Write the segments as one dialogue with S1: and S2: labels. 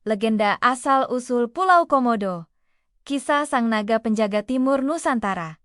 S1: Legenda asal-usul Pulau Komodo. Kisah Sang Naga Penjaga Timur Nusantara.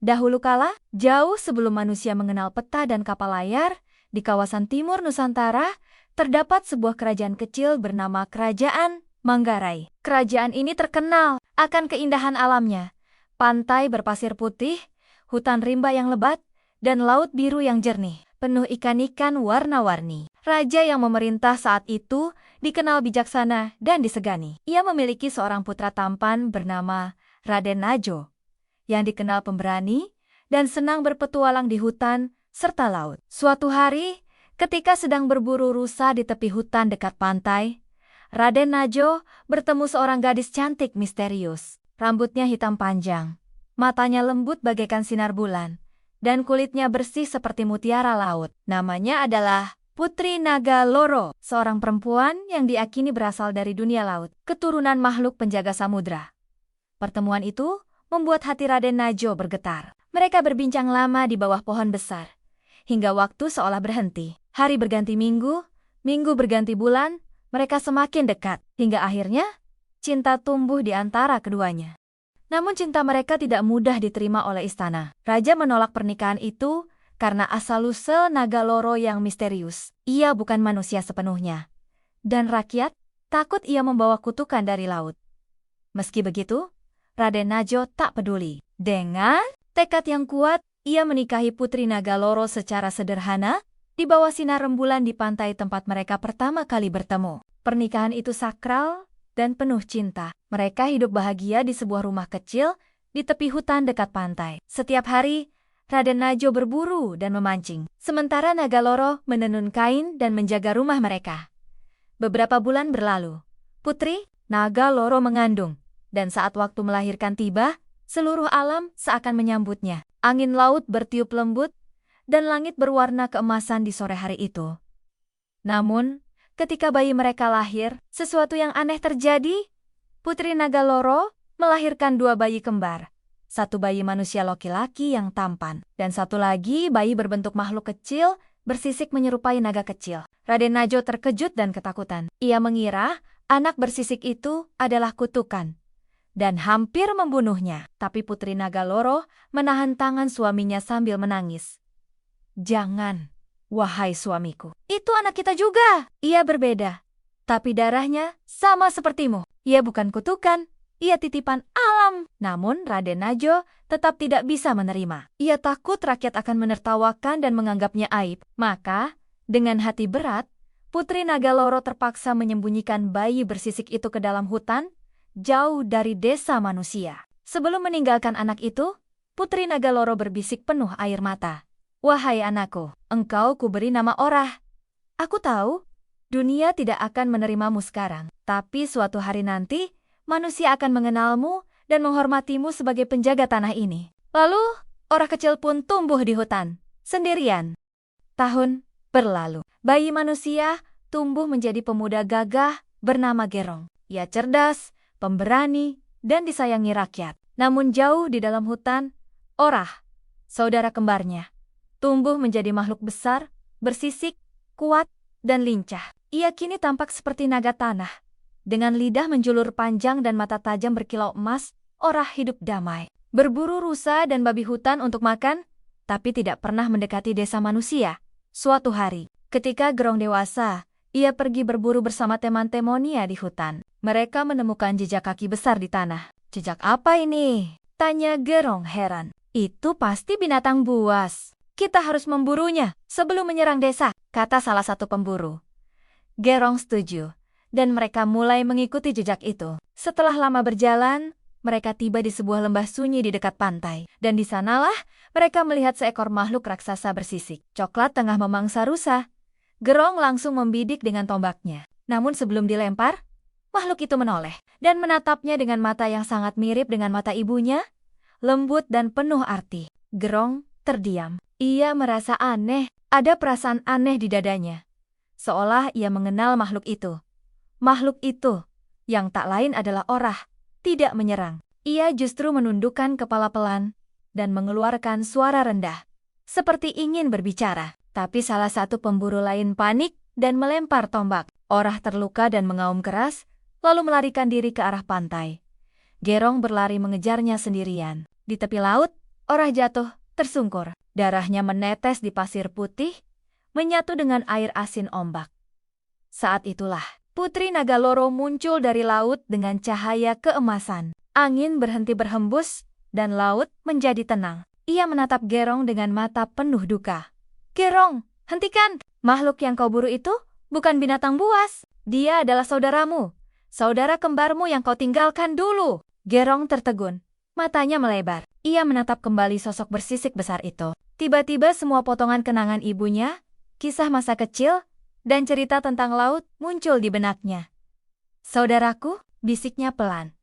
S1: Dahulu kala, jauh sebelum manusia mengenal peta dan kapal layar, di kawasan timur Nusantara, terdapat sebuah kerajaan kecil bernama Kerajaan Manggarai. Kerajaan ini terkenal akan keindahan alamnya, pantai berpasir putih, hutan rimba yang lebat, dan laut biru yang jernih, penuh ikan-ikan warna-warni. Raja yang memerintah saat itu dikenal bijaksana dan disegani. Ia memiliki seorang putra tampan bernama Raden Najo, yang dikenal pemberani dan senang berpetualang di hutan serta laut. Suatu hari, ketika sedang berburu rusa di tepi hutan dekat pantai, Raden Najo bertemu seorang gadis cantik misterius. Rambutnya hitam panjang, matanya lembut bagaikan sinar bulan, dan kulitnya bersih seperti mutiara laut. Namanya adalah Putri Naga Loro, seorang perempuan yang diakini berasal dari dunia laut, keturunan makhluk penjaga samudra. Pertemuan itu membuat hati Raden Najo bergetar. Mereka berbincang lama di bawah pohon besar, hingga waktu seolah berhenti. Hari berganti minggu, minggu berganti bulan, mereka semakin dekat, hingga akhirnya cinta tumbuh di antara keduanya. Namun cinta mereka tidak mudah diterima oleh istana. Raja menolak pernikahan itu karena asal-usul Naga Loro yang misterius. Ia bukan manusia sepenuhnya. Dan rakyat takut ia membawa kutukan dari laut. Meski begitu, Raden Najo tak peduli. Dengan tekad yang kuat, ia menikahi Putri Naga Loro secara sederhana di bawah sinar rembulan di pantai tempat mereka pertama kali bertemu. Pernikahan itu sakral dan penuh cinta. Mereka hidup bahagia di sebuah rumah kecil di tepi hutan dekat pantai. Setiap hari, Raden Najo berburu dan memancing, sementara Naga Loro menenun kain dan menjaga rumah mereka. Beberapa bulan berlalu, Putri Naga Loro mengandung, dan saat waktu melahirkan tiba, seluruh alam seakan menyambutnya. Angin laut bertiup lembut, dan langit berwarna keemasan di sore hari itu. Namun, ketika bayi mereka lahir, sesuatu yang aneh terjadi. Putri Naga Loro melahirkan dua bayi kembar. Satu bayi manusia laki-laki yang tampan, dan satu lagi bayi berbentuk makhluk kecil, bersisik menyerupai naga kecil. Raden Najo terkejut dan ketakutan. Ia mengira anak bersisik itu adalah kutukan, dan hampir membunuhnya. Tapi Putri Naga Loro menahan tangan suaminya sambil menangis. "Jangan, wahai suamiku. Itu anak kita juga. Ia berbeda, tapi darahnya sama sepertimu. Ia bukan kutukan. Ia titipan alam." Namun Raden Najo tetap tidak bisa menerima. Ia takut rakyat akan menertawakan dan menganggapnya aib. Maka, dengan hati berat, Putri Naga Loro terpaksa menyembunyikan bayi bersisik itu ke dalam hutan, jauh dari desa manusia. Sebelum meninggalkan anak itu, Putri Naga Loro berbisik penuh air mata. "Wahai anakku, engkau kuberi nama Orah. Aku tahu, dunia tidak akan menerimamu sekarang, tapi suatu hari nanti, manusia akan mengenalmu dan menghormatimu sebagai penjaga tanah ini." Lalu, Orah kecil pun tumbuh di hutan, sendirian. Tahun berlalu. Bayi manusia tumbuh menjadi pemuda gagah bernama Gerong. Ia cerdas, pemberani, dan disayangi rakyat. Namun jauh di dalam hutan, Orah, saudara kembarnya, tumbuh menjadi makhluk besar, bersisik, kuat, dan lincah. Ia kini tampak seperti naga tanah. Dengan lidah menjulur panjang dan mata tajam berkilau emas, Orah hidup damai. Berburu rusa dan babi hutan untuk makan, tapi tidak pernah mendekati desa manusia. Suatu hari, ketika Gerong dewasa, ia pergi berburu bersama teman-temannya di hutan. Mereka menemukan jejak kaki besar di tanah. "Jejak apa ini?" tanya Gerong heran. "Itu pasti binatang buas. Kita harus memburunya sebelum menyerang desa," kata salah satu pemburu. Gerong setuju, dan mereka mulai mengikuti jejak itu. Setelah lama berjalan, mereka tiba di sebuah lembah sunyi di dekat pantai. Dan di sanalah mereka melihat seekor makhluk raksasa bersisik coklat tengah memangsa rusa. Gerong langsung membidik dengan tombaknya. Namun sebelum dilempar, makhluk itu menoleh dan menatapnya dengan mata yang sangat mirip dengan mata ibunya, lembut dan penuh arti. Gerong terdiam. Ia merasa aneh, ada perasaan aneh di dadanya. Seolah ia mengenal makhluk itu. Makhluk itu, yang tak lain adalah Orah, tidak menyerang. Ia justru menundukkan kepala pelan dan mengeluarkan suara rendah, seperti ingin berbicara. Tapi salah satu pemburu lain panik dan melempar tombak. Orah terluka dan mengaum keras lalu melarikan diri ke arah pantai. Gerong berlari mengejarnya sendirian. Di tepi laut, Orah jatuh, tersungkur. Darahnya menetes di pasir putih, menyatu dengan air asin ombak. Saat itulah, Putri Nagaloro muncul dari laut dengan cahaya keemasan. Angin berhenti berhembus, dan laut menjadi tenang. Ia menatap Gerong dengan mata penuh duka. "Gerong, hentikan! Makhluk yang kau buru itu bukan binatang buas. Dia adalah saudaramu, saudara kembarmu yang kau tinggalkan dulu." Gerong tertegun, matanya melebar. Ia menatap kembali sosok bersisik besar itu. Tiba-tiba semua potongan kenangan ibunya, kisah masa kecil, dan cerita tentang laut muncul di benaknya. "Saudaraku," bisiknya pelan.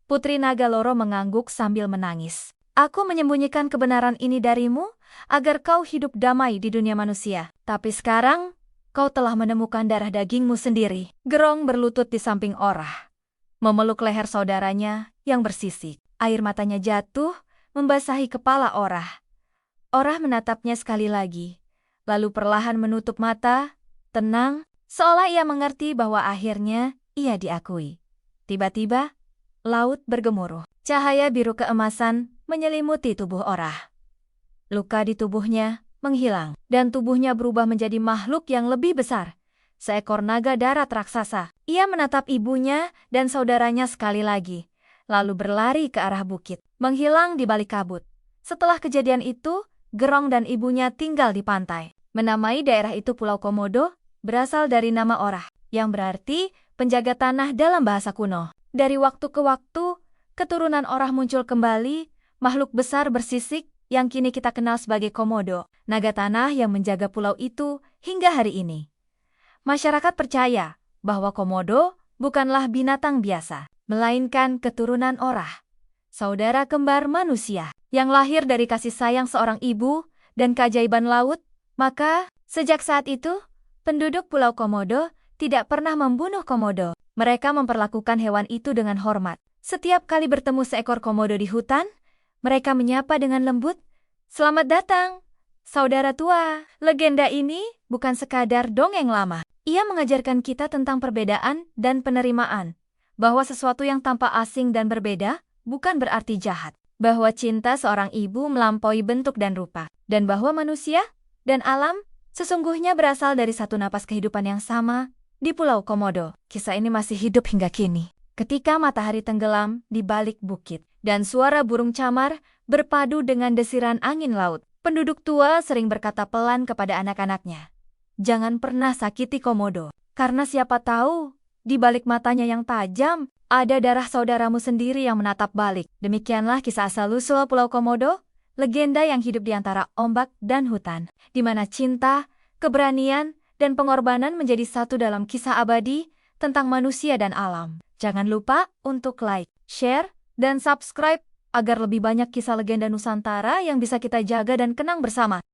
S1: Putri Nagaloro mengangguk sambil menangis. "Aku menyembunyikan kebenaran ini darimu agar kau hidup damai di dunia manusia. Tapi sekarang, kau telah menemukan darah dagingmu sendiri." Gerong berlutut di samping Orah, memeluk leher saudaranya yang bersisik. Air matanya jatuh, membasahi kepala Orah. Orah menatapnya sekali lagi, lalu perlahan menutup mata, tenang, seolah ia mengerti bahwa akhirnya ia diakui. Tiba-tiba, laut bergemuruh. Cahaya biru keemasan menyelimuti tubuh Orah. Luka di tubuhnya menghilang, dan tubuhnya berubah menjadi makhluk yang lebih besar. Seekor naga darat raksasa. Ia menatap ibunya dan saudaranya sekali lagi, lalu berlari ke arah bukit, menghilang di balik kabut. Setelah kejadian itu, Gerong dan ibunya tinggal di pantai. Menamai daerah itu Pulau Komodo, berasal dari nama Orah, yang berarti penjaga tanah dalam bahasa kuno. Dari waktu ke waktu, keturunan Orah muncul kembali, makhluk besar bersisik yang kini kita kenal sebagai Komodo, naga tanah yang menjaga pulau itu hingga hari ini. Masyarakat percaya bahwa Komodo bukanlah binatang biasa, melainkan keturunan Orah, saudara kembar manusia, yang lahir dari kasih sayang seorang ibu dan keajaiban laut. Maka, sejak saat itu, penduduk Pulau Komodo tidak pernah membunuh Komodo. Mereka memperlakukan hewan itu dengan hormat. Setiap kali bertemu seekor Komodo di hutan, mereka menyapa dengan lembut, "Selamat datang, saudara tua." Legenda ini bukan sekadar dongeng lama. Ia mengajarkan kita tentang perbedaan dan penerimaan, bahwa sesuatu yang tampak asing dan berbeda bukan berarti jahat, bahwa cinta seorang ibu melampaui bentuk dan rupa, dan bahwa manusia dan alam sesungguhnya berasal dari satu napas kehidupan yang sama di Pulau Komodo. Kisah ini masih hidup hingga kini. Ketika matahari tenggelam di balik bukit, dan suara burung camar berpadu dengan desiran angin laut, penduduk tua sering berkata pelan kepada anak-anaknya, "Jangan pernah sakiti Komodo, karena siapa tahu, di balik matanya yang tajam, ada darah saudaramu sendiri yang menatap balik." Demikianlah kisah asal-usul Pulau Komodo, legenda yang hidup di antara ombak dan hutan, di mana cinta, keberanian, dan pengorbanan menjadi satu dalam kisah abadi tentang manusia dan alam. Jangan lupa untuk like, share, dan subscribe agar lebih banyak kisah legenda Nusantara yang bisa kita jaga dan kenang bersama.